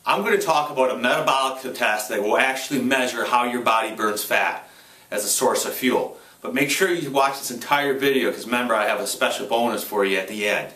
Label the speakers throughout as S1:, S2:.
S1: I'm going to talk about a metabolic test that will actually measure how your body burns fat as a source of fuel. But make sure you watch this entire video, because remember, I have a special bonus for you at the end.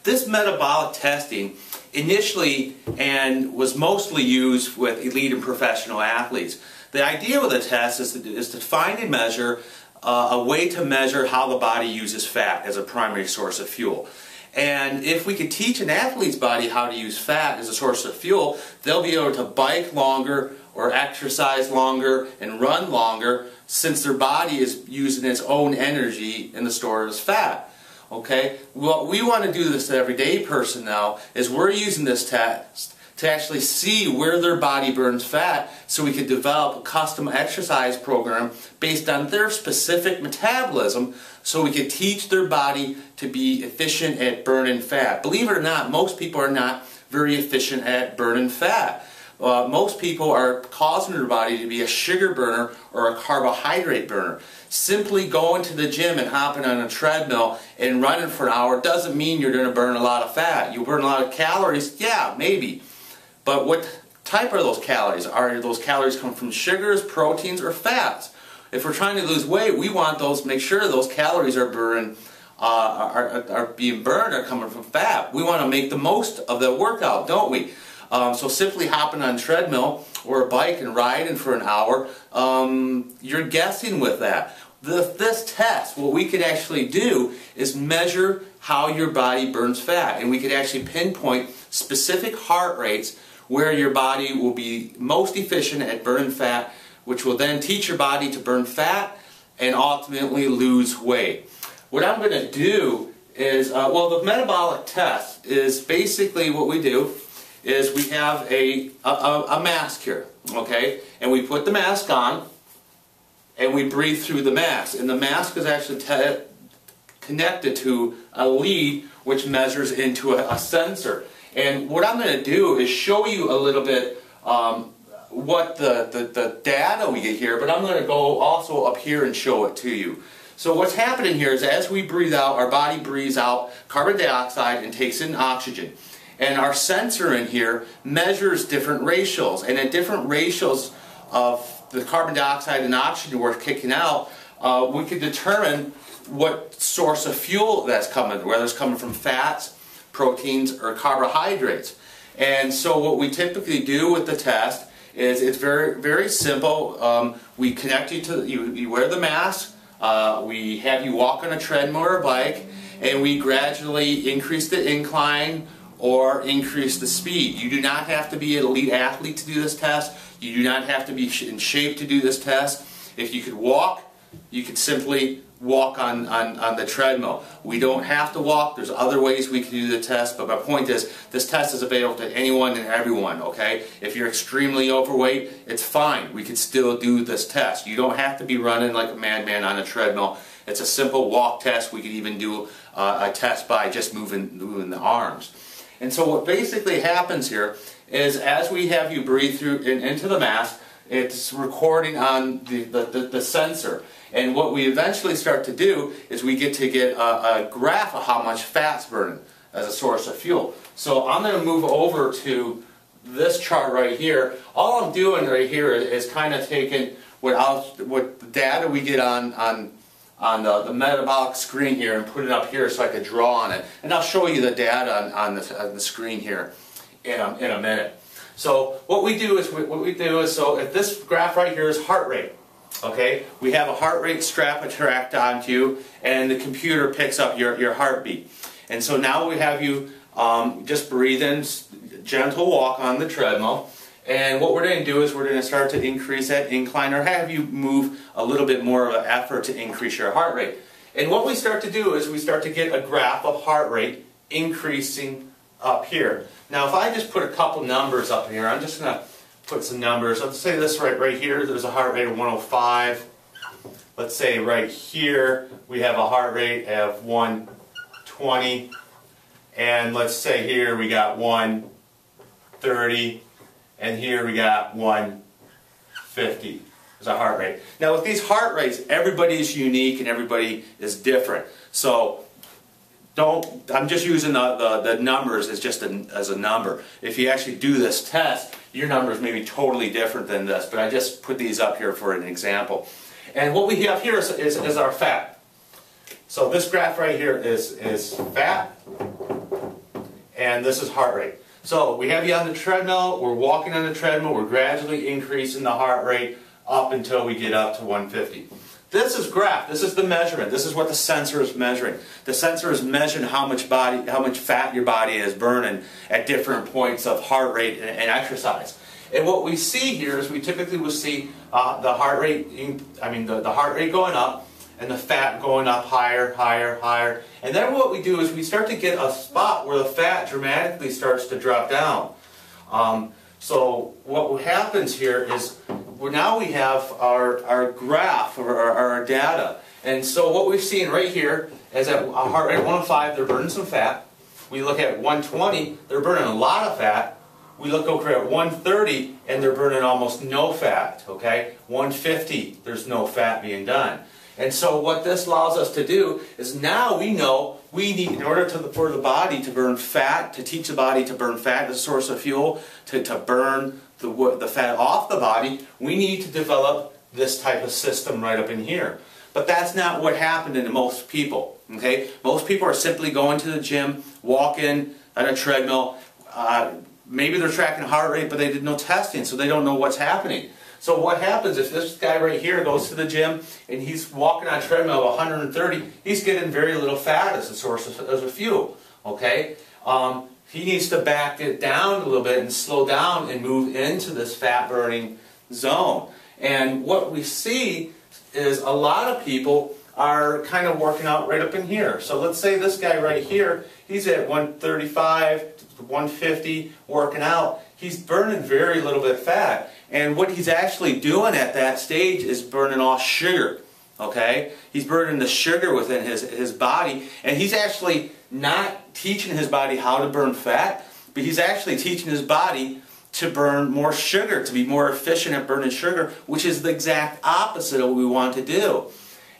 S1: This metabolic testing initially and was mostly used with elite and professional athletes. The idea with the test is to find and measure a way to measure how the body uses fat as a primary source of fuel. And if we could teach an athlete's body how to use fat as a source of fuel, they'll be able to bike longer or exercise longer and run longer, since their body is using its own energy in the store as fat. Okay? What we want to do this to everyday person now is we're using this test to actually see where their body burns fat, so we could develop a custom exercise program based on their specific metabolism, so we could teach their body to be efficient at burning fat. Believe it or not, most people are not very efficient at burning fat. Most people are causing their body to be a sugar burner or a carbohydrate burner. Simply going to the gym and hopping on a treadmill and running for an hour doesn't mean you're going to burn a lot of fat. You'll burn a lot of calories, yeah, maybe. But what type are those calories? Are those calories come from sugars, proteins, or fats? If we're trying to lose weight, we want those. Make sure those calories are being burned are coming from fat. We want to make the most of the workout, don't we? So simply hopping on a treadmill or a bike and riding for an hour, you're guessing with that. This test, what we could actually do is measure how your body burns fat, and we could actually pinpoint specific heart rates where your body will be most efficient at burning fat, which will then teach your body to burn fat and ultimately lose weight. What I'm going to do is, well, the metabolic test is basically what we do is we have a mask here, okay? And we put the mask on and we breathe through the mask. And the mask is actually connected to a lead which measures into a sensor. And what I'm going to do is show you a little bit what the data we get here, but I'm going to go also up here and show it to you. So what's happening here is, as we breathe out, our body breathes out carbon dioxide and takes in oxygen. And our sensor in here measures different ratios. And at different ratios of the carbon dioxide and oxygen we're kicking out, we can determine what source of fuel that's coming, whether it's coming from fats, proteins, or carbohydrates. And so what we typically do with the test is, it's very, very simple. We connect you to, you wear the mask, we have you walk on a treadmill or a bike, and we gradually increase the incline or increase the speed. You do not have to be an elite athlete to do this test. You do not have to be in shape to do this test. If you could walk, you could simply walk on the treadmill. We don't have to walk. There's other ways we can do the test, but my point is, this test is available to anyone and everyone, okay? If you're extremely overweight, it's fine. We can still do this test. You don't have to be running like a madman on a treadmill. It's a simple walk test. We could even do a test by just moving the arms. And so what basically happens here is, as we have you breathe through into the mask, it's recording on the sensor. And what we eventually start to do is we get a graph of how much fat's burning as a source of fuel. So I'm going to move over to this chart right here. All I'm doing right here is kind of taking what the data we get on the metabolic screen here and put it up here so I could draw on it. And I'll show you the data on the screen here in a minute. So what we do is, so if this graph right here is heart rate. Okay, we have a heart rate strap tracked onto you, and the computer picks up your heartbeat. And so now we have you just breathe in, gentle walk on the treadmill. And what we're going to do is we're going to start to increase that incline, or have you move a little bit more of an effort to increase your heart rate. And what we start to do is we start to get a graph of heart rate increasing up here. Now if I just put a couple numbers up here, I'm just going to put some numbers. Let's say this right here, there's a heart rate of 105. Let's say right here we have a heart rate of 120. And let's say here we got 130. And here we got 150 as a heart rate. Now with these heart rates, everybody is unique and everybody is different. So I'm just using the numbers as just as a number. If you actually do this test, your numbers may be totally different than this, but I just put these up here for an example. And what we have here is our fat. So this graph right here is fat, and this is heart rate. So we have you on the treadmill, we're walking on the treadmill, we're gradually increasing the heart rate up until we get up to 150. This is graph, this is the measurement, this is what the sensor is measuring. The sensor is measuring how much fat your body is burning at different points of heart rate and exercise. And what we see here is we typically will see the heart rate, the heart rate going up and the fat going up higher, higher, higher. And then what we do is we start to get a spot where the fat dramatically starts to drop down. So what happens here is now we have our graph or our data. And so what we're seeing right here is at a heart rate of 105, they're burning some fat. We look at 120, they're burning a lot of fat. We look over at 130 and they're burning almost no fat. Okay, 150, there's no fat being done. And so what this allows us to do is now we know we need, in order for the body to burn fat, to teach the body to burn fat as a source of fuel, to burn the fat off the body, we need to develop this type of system right up in here. But that's not what happened in most people. Okay, most people are simply going to the gym, walking on a treadmill. Maybe they're tracking heart rate, but they did no testing, so they don't know what's happening. So what happens if this guy right here goes to the gym and he's walking on a treadmill of 130, he's getting very little fat as a source of fuel. Okay, he needs to back it down a little bit and slow down and move into this fat burning zone. And what we see is a lot of people are kind of working out right up in here. So let's say this guy right here, he's at 135 to 150 working out. He's burning very little bit of fat. And what he's actually doing at that stage is burning off sugar. Okay? He's burning the sugar within his body. And he's actually not teaching his body how to burn fat, but he's actually teaching his body to burn more sugar, to be more efficient at burning sugar, which is the exact opposite of what we want to do.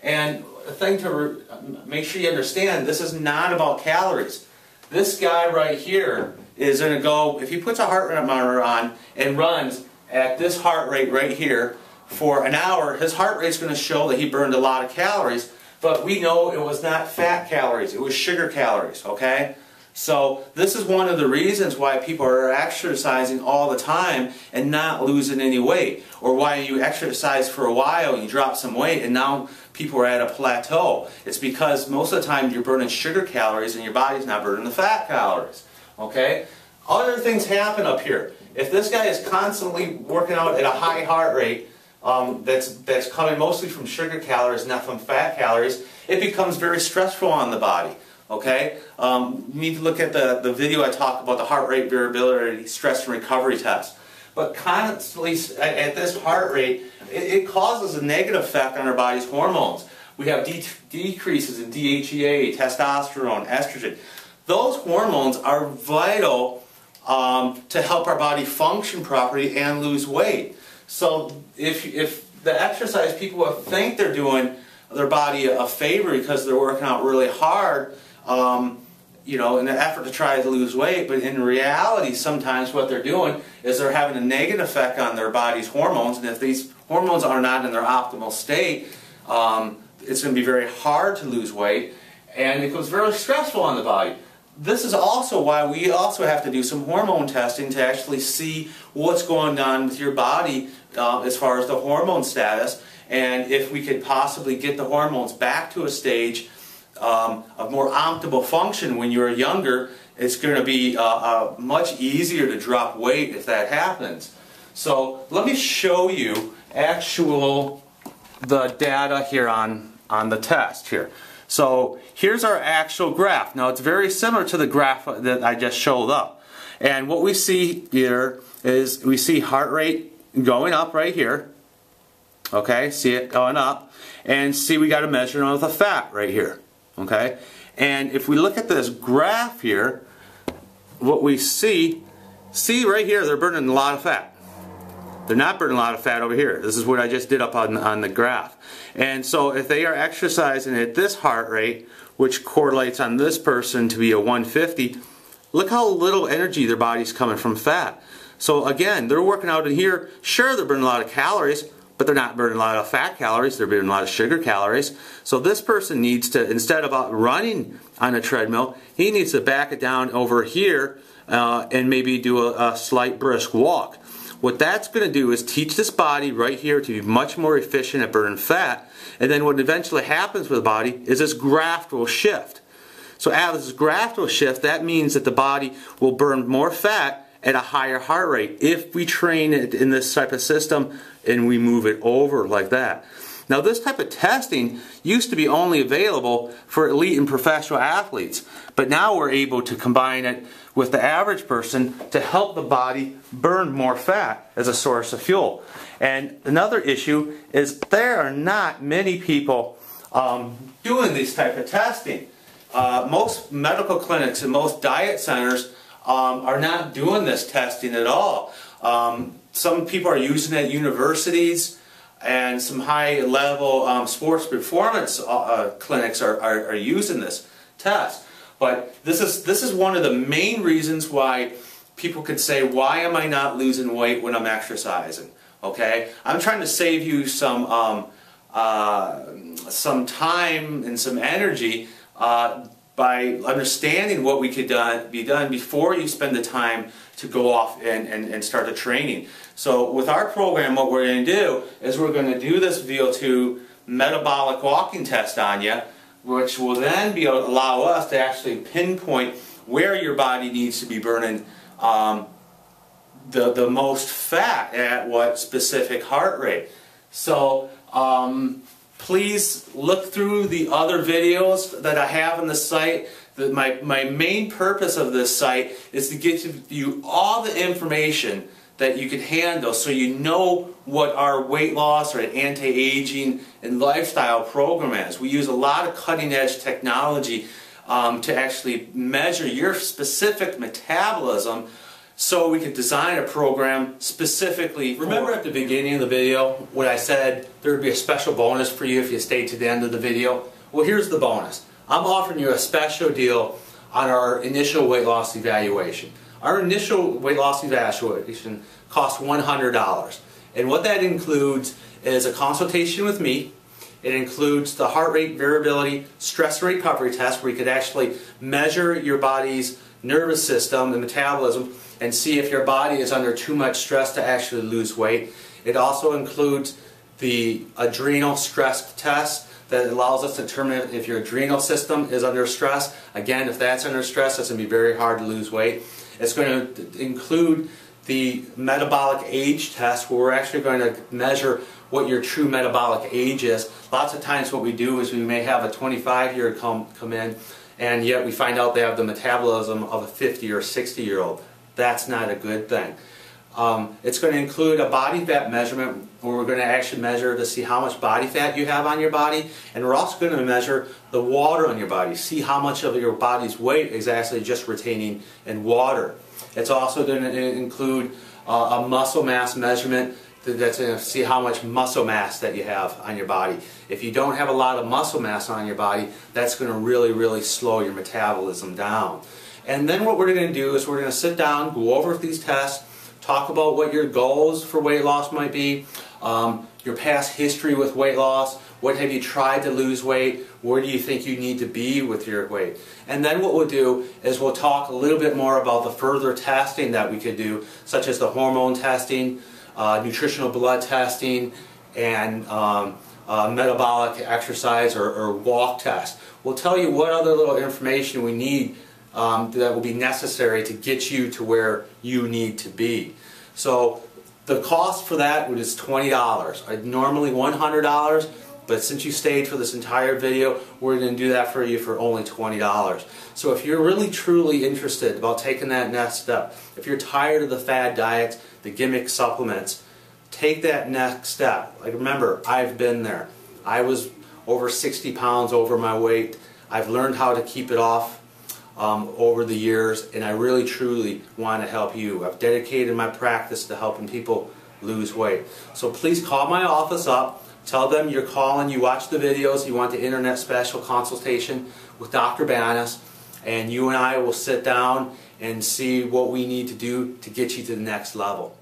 S1: And the thing to make sure you understand, this is not about calories. This guy right here is going to go, if he puts a heart rate monitor on and runs at this heart rate right here for an hour, his heart rate is going to show that he burned a lot of calories, but we know it was not fat calories, it was sugar calories, okay? So this is one of the reasons why people are exercising all the time and not losing any weight, or why you exercise for a while, you drop some weight, and now people are at a plateau. It's because most of the time you're burning sugar calories and your body's not burning the fat calories. Okay? Other things happen up here. If this guy is constantly working out at a high heart rate that's coming mostly from sugar calories, not from fat calories, it becomes very stressful on the body. Okay? You need to look at the video I talk about the heart rate variability stress and recovery test. But constantly at this heart rate, it causes a negative effect on our body's hormones. We have decreases in DHEA, testosterone, estrogen. Those hormones are vital to help our body function properly and lose weight. So if the exercise people think they're doing their body a favor because they're working out really hard, you know, in an effort to try to lose weight, but in reality sometimes what they're doing is they're having a negative effect on their body's hormones, and if these hormones are not in their optimal state, it's going to be very hard to lose weight, and it becomes very stressful on the body. This is also why we also have to do some hormone testing to actually see what's going on with your body as far as the hormone status, and if we could possibly get the hormones back to a stage of more optimal function when you're younger. It's going to be much easier to drop weight if that happens. So let me show you the data here on the test here. So here's our actual graph. Now it's very similar to the graph that I just showed up. And what we see here is we see heart rate going up right here. Okay, see it going up. And see we got a measurement of the fat right here. Okay, and if we look at this graph here, what we see right here, they're burning a lot of fat. They're not burning a lot of fat over here. This is what I just did up on the graph. And so if they are exercising at this heart rate which correlates on this person to be a 150, look how little energy their body's coming from fat. So again, they're working out in here, sure they're burning a lot of calories, but they're not burning a lot of fat calories, they're burning a lot of sugar calories. So this person needs to, instead of running on a treadmill, he needs to back it down over here and maybe do a slight brisk walk. What that's going to do is teach this body right here to be much more efficient at burning fat, and then what eventually happens with the body is this graft will shift. So as this graft will shift, that means that the body will burn more fat at a higher heart rate if we train it in this type of system and we move it over like that. Now this type of testing used to be only available for elite and professional athletes, but now we're able to combine it with the average person to help the body burn more fat as a source of fuel. And another issue is there are not many people doing this type of testing. Most medical clinics and most diet centers are not doing this testing at all. Some people are using it at universities, and some high-level sports performance clinics are using this test. But this is one of the main reasons why people could say, why am I not losing weight when I'm exercising? Okay, I'm trying to save you some time and some energy by understanding what we could be done before you spend the time to go off and start the training. So with our program, what we're going to do is we're going to do this VO2 metabolic walking test on you, which will then be able to allow us to actually pinpoint where your body needs to be burning the most fat at what specific heart rate. So please look through the other videos that I have on the site. My main purpose of this site is to get you all the information that you can handle so you know what our weight loss or anti-aging and lifestyle program is. We use a lot of cutting-edge technology to actually measure your specific metabolism so we can design a program specifically for... Remember at the beginning of the video when I said there would be a special bonus for you if you stayed to the end of the video? Well, here's the bonus. I'm offering you a special deal on our initial weight loss evaluation. Our initial weight loss evaluation costs $100. And what that includes is a consultation with me. It includes the heart rate variability stress recovery test where you could actually measure your body's nervous system and metabolism and see if your body is under too much stress to actually lose weight. It also includes the adrenal stress test that allows us to determine if your adrenal system is under stress. Again, if that's under stress, it's going to be very hard to lose weight. It's going to include the metabolic age test where we're actually going to measure what your true metabolic age is. Lots of times what we do is we may have a 25-year-old come in, and yet we find out they have the metabolism of a 50 or 60-year-old. That's not a good thing. It's going to include a body fat measurement where we're going to actually measure to see how much body fat you have on your body, and we're also going to measure the water on your body, see how much of your body's weight is actually just retaining in water. It's also going to include a muscle mass measurement that's going to see how much muscle mass that you have on your body. If you don't have a lot of muscle mass on your body, that's going to really slow your metabolism down. And then what we're going to do is we're going to sit down, go over these tests, talk about what your goals for weight loss might be, your past history with weight loss, what have you tried to lose weight, where do you think you need to be with your weight. And then what we'll do is we'll talk a little bit more about the further testing that we could do, such as the hormone testing, nutritional blood testing, and metabolic exercise or walk test. We'll tell you what other little information we need that will be necessary to get you to where you need to be. So the cost for that is $20. Normally $100, but since you stayed for this entire video, we're going to do that for you for only $20. So if you're really truly interested about taking that next step, if you're tired of the fad diets, the gimmick supplements, take that next step. Like remember, I've been there. I was over 60 pounds over my weight. I've learned how to keep it off over the years, and I really truly want to help you. I've dedicated my practice to helping people lose weight. So please call my office up,
S2: Tell them you're calling, you watch the videos, you want the internet special consultation with Dr. Banas, and you and I will sit down and see what we need to do to get you to the next level.